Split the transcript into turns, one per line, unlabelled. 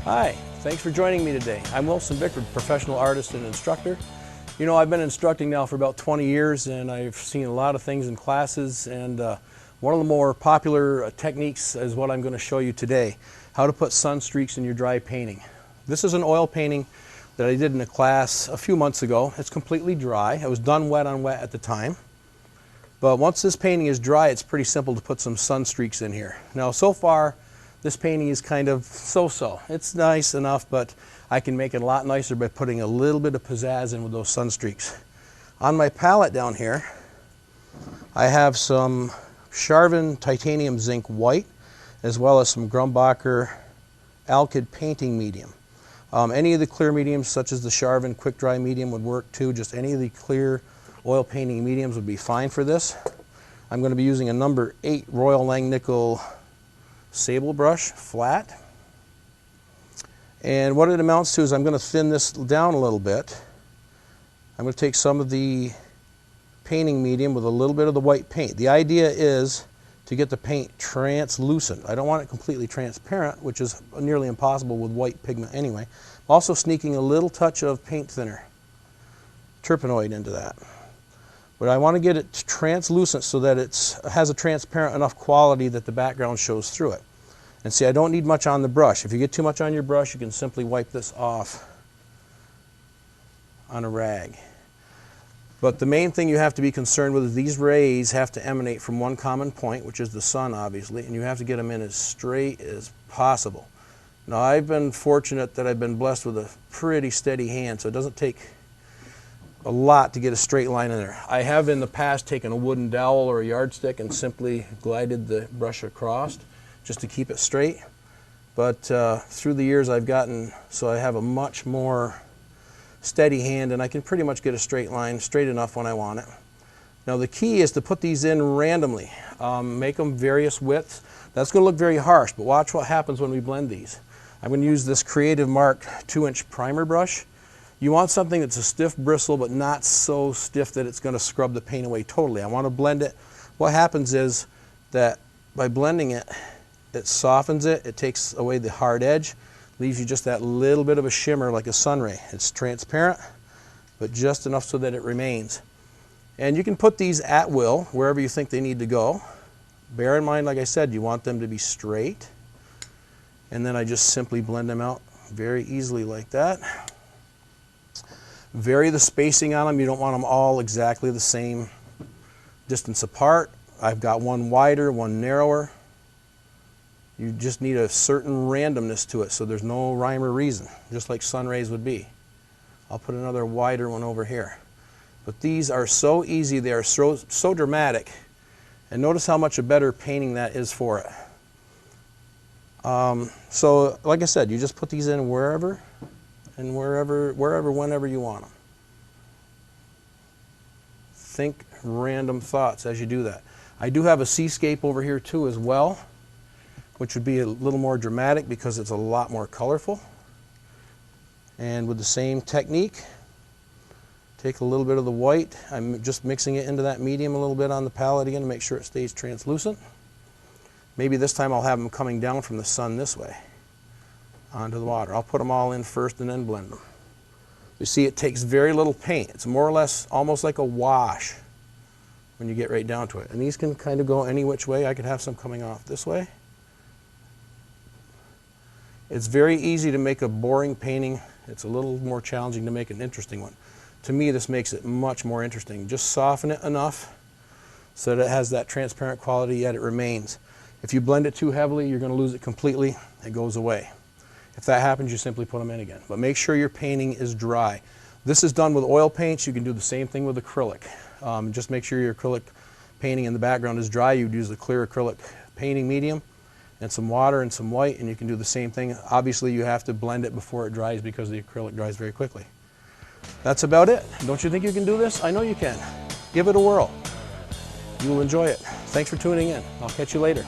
Hi, thanks for joining me today. I'm Wilson Bickford, professional artist and instructor. You know, I've been instructing now for about 20 years and I've seen a lot of things in classes, and one of the more popular techniques is what I'm going to show you today, how to put sun streaks in your dry painting. This is an oil painting that I did in a class a few months ago. It's completely dry. It was done wet on wet at the time. But once this painting is dry, it's pretty simple to put some sun streaks in here. Now, so far, this painting is kind of so-so. It's nice enough, but I can make it a lot nicer by putting a little bit of pizzazz in with those sun streaks. On my palette down here, I have some Charvin Titanium Zinc White, as well as some Grumbacher Alkyd Painting Medium. Any of the clear mediums, such as the Charvin Quick Dry Medium, would work too. Just any of the clear oil painting mediums would be fine for this. I'm going to be using a number 8 Royal Langnickel sable brush, flat. And what it amounts to is I'm going to thin this down a little bit. I'm going to take some of the painting medium with a little bit of the white paint. The idea is to get the paint translucent. I don't want it completely transparent, which is nearly impossible with white pigment anyway. I'm also sneaking a little touch of paint thinner, terpenoid, into that. But I want to get it translucent so that it has a transparent enough quality that the background shows through it. And see, I don't need much on the brush. If you get too much on your brush, you can simply wipe this off on a rag. But the main thing you have to be concerned with is these rays have to emanate from one common point, which is the sun, obviously, and you have to get them in as straight as possible. Now, I've been fortunate that I've been blessed with a pretty steady hand, so it doesn't take a lot to get a straight line in there. I have in the past taken a wooden dowel or a yardstick and simply glided the brush across just to keep it straight. But through the years I've gotten so I have a much more steady hand, and I can pretty much get a straight line, straight enough when I want it. Now the key is to put these in randomly. Make them various widths. That's going to look very harsh, but watch what happens when we blend these. I'm going to use this Creative Mark 2-inch primer brush. You want something that's a stiff bristle, but not so stiff that it's going to scrub the paint away totally. I want to blend it. What happens is that by blending it, it softens it, it takes away the hard edge, leaves you just that little bit of a shimmer like a sunray. It's transparent, but just enough so that it remains. And you can put these at will, wherever you think they need to go. Bear in mind, like I said, you want them to be straight. And then I just simply blend them out very easily like that. Vary the spacing on them. You don't want them all exactly the same distance apart. I've got one wider, one narrower. You just need a certain randomness to it so there's no rhyme or reason, just like sun rays would be. I'll put another wider one over here. But these are so easy, they are so dramatic. And notice how much a better painting that is for it. So like I said, you just put these in wherever and whenever you want them. Think random thoughts as you do that. I do have a seascape over here too as well, which would be a little more dramatic because it's a lot more colorful. And with the same technique, take a little bit of the white. I'm just mixing it into that medium a little bit on the palette again to make sure it stays translucent. Maybe this time I'll have them coming down from the sun this way onto the water. I'll put them all in first and then blend them. You see, it takes very little paint. It's more or less almost like a wash when you get right down to it. And these can kind of go any which way. I could have some coming off this way. It's very easy to make a boring painting. It's a little more challenging to make an interesting one. To me, this makes it much more interesting. Just soften it enough so that it has that transparent quality, yet it remains. If you blend it too heavily, you're going to lose it completely. It goes away. If that happens, you simply put them in again. But make sure your painting is dry. This is done with oil paints. You can do the same thing with acrylic. Just make sure your acrylic painting in the background is dry. You'd use the clear acrylic painting medium and some water and some white, and you can do the same thing. Obviously, you have to blend it before it dries because the acrylic dries very quickly. That's about it. Don't you think you can do this? I know you can. Give it a whirl. You will enjoy it. Thanks for tuning in. I'll catch you later.